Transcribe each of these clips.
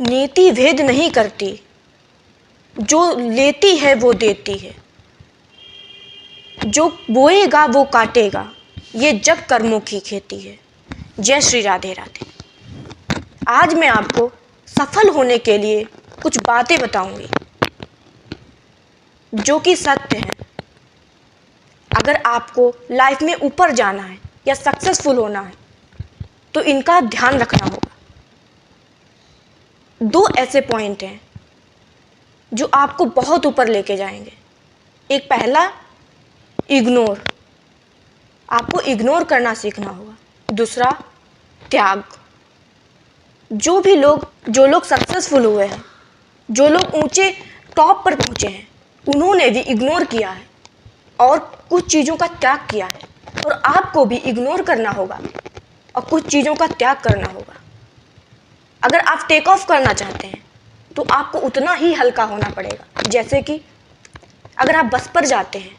नीति भेद नहीं करती, जो लेती है वो देती है। जो बोएगा वो काटेगा, ये जग कर्मों की खेती है। जय श्री राधे राधे। आज मैं आपको सफल होने के लिए कुछ बातें बताऊंगी जो कि सत्य हैं। अगर आपको लाइफ में ऊपर जाना है या सक्सेसफुल होना है तो इनका ध्यान रखना होगा। दो ऐसे पॉइंट हैं जो आपको बहुत ऊपर लेके जाएंगे। एक पहला, इग्नोर, आपको इग्नोर करना सीखना होगा। दूसरा, त्याग। जो लोग सक्सेसफुल हुए हैं, जो लोग ऊंचे टॉप पर पहुंचे हैं, उन्होंने भी इग्नोर किया है और कुछ चीज़ों का त्याग किया है। और आपको भी इग्नोर करना होगा और कुछ चीज़ों का त्याग करना होगा। अगर आप टेक ऑफ करना चाहते हैं तो आपको उतना ही हल्का होना पड़ेगा। जैसे कि अगर आप बस पर जाते हैं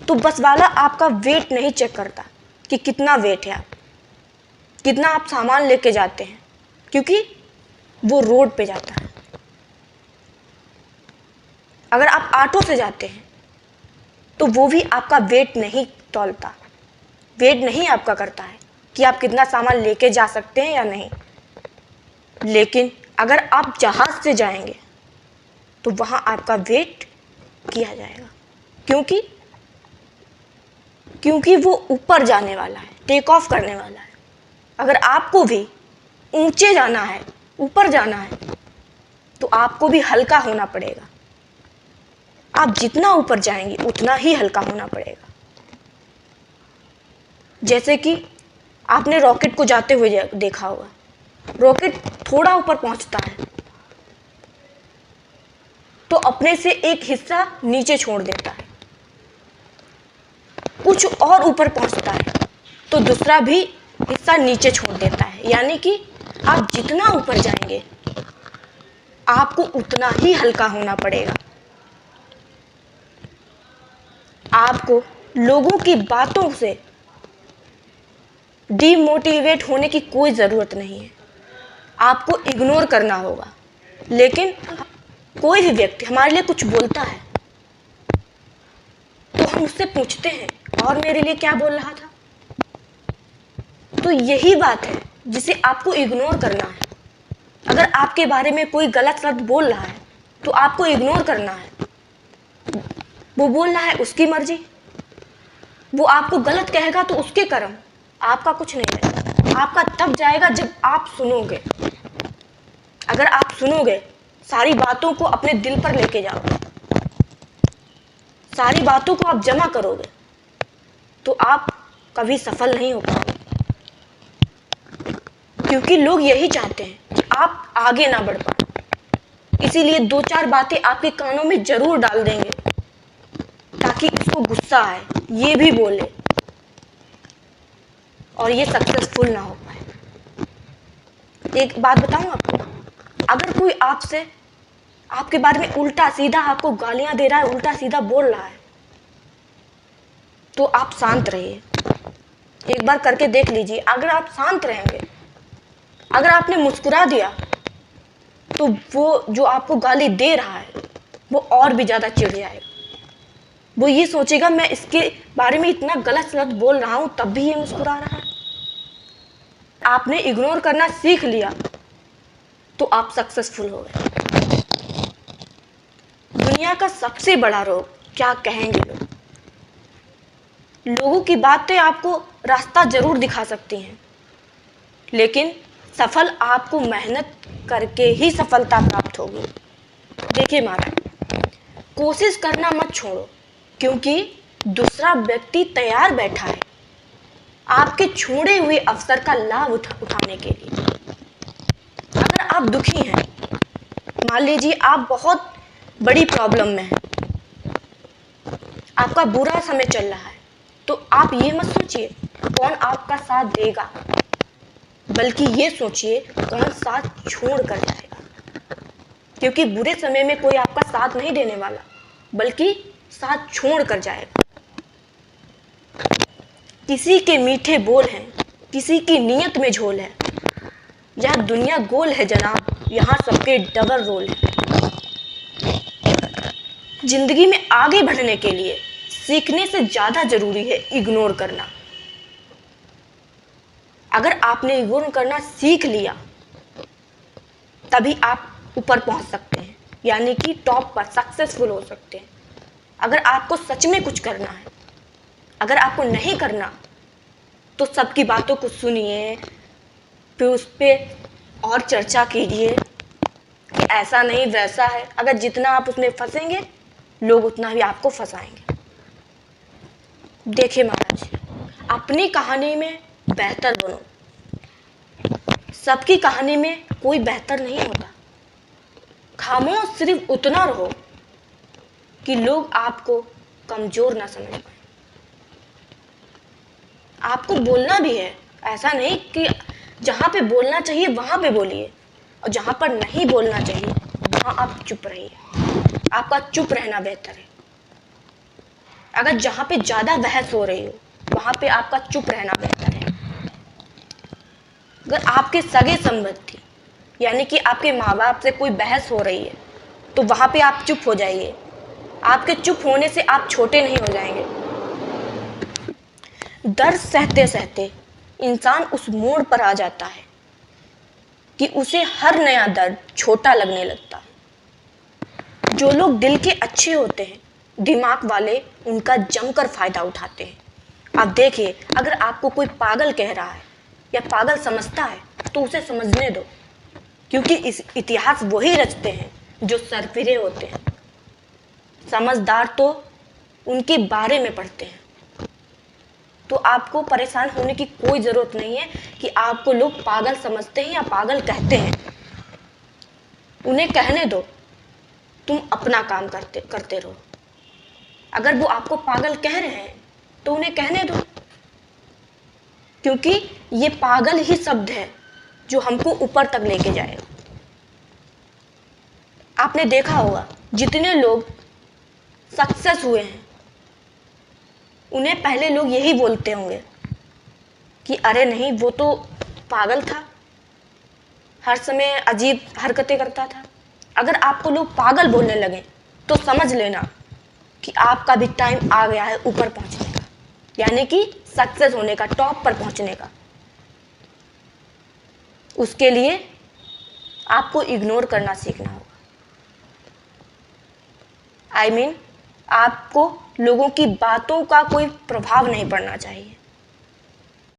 तो बस वाला आपका वेट नहीं चेक करता कि कितना वेट है, कितना आप सामान लेके जाते हैं, क्योंकि वो रोड पे जाता है। अगर आप ऑटो से जाते हैं तो वो भी आपका वेट नहीं तौलता, वेट नहीं आपका करता है कि आप कितना सामान लेके जा सकते हैं या नहीं। लेकिन अगर आप जहाज से जाएंगे तो वहाँ आपका वेट किया जाएगा, क्योंकि वो ऊपर जाने वाला है, टेक ऑफ करने वाला है। अगर आपको भी ऊंचे जाना है, ऊपर जाना है, तो आपको भी हल्का होना पड़ेगा। आप जितना ऊपर जाएंगे उतना ही हल्का होना पड़ेगा। जैसे कि आपने रॉकेट को जाते हुए देखा होगा। रॉकेट थोड़ा ऊपर पहुंचता है तो अपने से एक हिस्सा नीचे छोड़ देता है, कुछ और ऊपर पहुंचता है तो दूसरा भी हिस्सा नीचे छोड़ देता है। यानी कि आप जितना ऊपर जाएंगे आपको उतना ही हल्का होना पड़ेगा। आपको लोगों की बातों से डीमोटिवेट होने की कोई ज़रूरत नहीं है। आपको इग्नोर करना होगा। लेकिन कोई भी व्यक्ति हमारे लिए कुछ बोलता है तो हम उससे पूछते हैं, और मेरे लिए क्या बोल रहा था? तो यही बात है जिसे आपको इग्नोर करना है। अगर आपके बारे में कोई गलत शब्द बोल रहा है तो आपको इग्नोर करना है। वो बोल रहा है, उसकी मर्जी। वो आपको गलत कहेगा तो उसके कर्म, आपका कुछ नहीं रहेगा। आपका तब जाएगा जब आप सुनोगे। अगर आप सुनोगे, सारी बातों को अपने दिल पर लेके जाओगे, सारी बातों को आप जमा करोगे, तो आप कभी सफल नहीं हो पाओगे। क्योंकि लोग यही चाहते हैं कि आप आगे ना बढ़ पाओ। इसीलिए दो चार बातें आपके कानों में जरूर डाल देंगे ताकि उसको गुस्सा आए, ये भी बोले और ये सक्सेसफुल ना हो पाए। एक बात बताऊं आपको, अगर कोई आपसे आपके बारे में उल्टा सीधा आपको गालियां दे रहा है, उल्टा सीधा बोल रहा है, तो आप शांत रहिए। एक बार करके देख लीजिए। अगर आप शांत रहेंगे, अगर आपने मुस्कुरा दिया, तो वो जो आपको गाली दे रहा है वो और भी ज़्यादा चिढ़ जाएगा। वो ये सोचेगा, मैं इसके बारे में इतना गलत शब्द बोल रहा हूँ तब भी ये मुस्कुरा रहा है। आपने इग्नोर करना सीख लिया तो आप सक्सेसफुल हो गए। दुनिया का सबसे बड़ा रोग, क्या कहेंगे लोग? लोगों की बातें आपको रास्ता जरूर दिखा सकती हैं, लेकिन सफल आपको मेहनत करके ही सफलता प्राप्त होगी। देखिए महाराज, कोशिश करना मत छोड़ो, क्योंकि दूसरा व्यक्ति तैयार बैठा है आपके छोड़े हुए अवसर का लाभ उठाने के लिए। अगर आप दुखी हैं, मान लीजिए आप बहुत बड़ी प्रॉब्लम में हैं, आपका बुरा समय चल रहा है, तो आप ये मत सोचिए कौन आपका साथ देगा, बल्कि ये सोचिए कौन साथ छोड़ कर जाएगा। क्योंकि बुरे समय में कोई आपका साथ नहीं देने वाला, बल्कि साथ छोड़ कर जाएगा। किसी के मीठे बोल हैं, किसी की नीयत में झोल है, यहाँ दुनिया गोल है जनाब, यहाँ सबके डबल रोल है। जिंदगी में आगे बढ़ने के लिए सीखने से ज़्यादा ज़रूरी है इग्नोर करना। अगर आपने इग्नोर करना सीख लिया तभी आप ऊपर पहुंच सकते हैं, यानी कि टॉप पर सक्सेसफुल हो सकते हैं। अगर आपको सच में कुछ करना है, अगर आपको नहीं करना तो सबकी बातों को सुनिए, फिर उस पर और चर्चा कीजिए कि ऐसा नहीं वैसा है। अगर जितना आप उसमें फंसेंगे लोग उतना ही आपको फंसाएंगे। देखिए महाराज, अपनी कहानी में बेहतर बनो। सबकी कहानी में कोई बेहतर नहीं होता। खामोश सिर्फ उतना रहो कि लोग आपको कमजोर ना समझ पाए। आपको बोलना भी है, ऐसा नहीं कि जहाँ पे बोलना चाहिए वहाँ पे बोलिए और जहाँ पर नहीं बोलना चाहिए वहाँ आप चुप रहिए। आपका चुप रहना बेहतर है। अगर जहाँ पे ज़्यादा बहस हो रही हो वहाँ पे आपका चुप रहना बेहतर है। अगर आपके सगे संबंधी यानी कि आपके माँ बाप से कोई बहस हो रही है तो वहाँ पे आप चुप हो जाइए। आपके चुप होने से आप छोटे नहीं हो जाएंगे। दर्द सहते सहते इंसान उस मोड़ पर आ जाता है कि उसे हर नया दर्द छोटा लगने लगता है। जो लोग दिल के अच्छे होते हैं, दिमाग वाले उनका जमकर फायदा उठाते हैं। आप देखिए, अगर आपको कोई पागल कह रहा है या पागल समझता है तो उसे समझने दो, क्योंकि इस इतिहास वही रचते हैं जो सरफिरे होते हैं। समझदार तो उनके बारे में पढ़ते हैं। तो आपको परेशान होने की कोई ज़रूरत नहीं है कि आपको लोग पागल समझते हैं या पागल कहते हैं। उन्हें कहने दो, तुम अपना काम करते रहो। अगर वो आपको पागल कह रहे हैं तो उन्हें कहने दो, क्योंकि ये पागल ही शब्द है जो हमको ऊपर तक लेके जाएगा। आपने देखा होगा जितने लोग सक्सेस हुए हैं उन्हें पहले लोग यही बोलते होंगे कि अरे नहीं, वो तो पागल था, हर समय अजीब हरकतें करता था। अगर आपको लोग पागल बोलने लगे तो समझ लेना कि आपका भी टाइम आ गया है ऊपर पहुंचने का, यानी कि सक्सेस होने का, टॉप पर पहुंचने का। उसके लिए आपको इग्नोर करना सीखना होगा। I mean, आपको लोगों की बातों का कोई प्रभाव नहीं पड़ना चाहिए।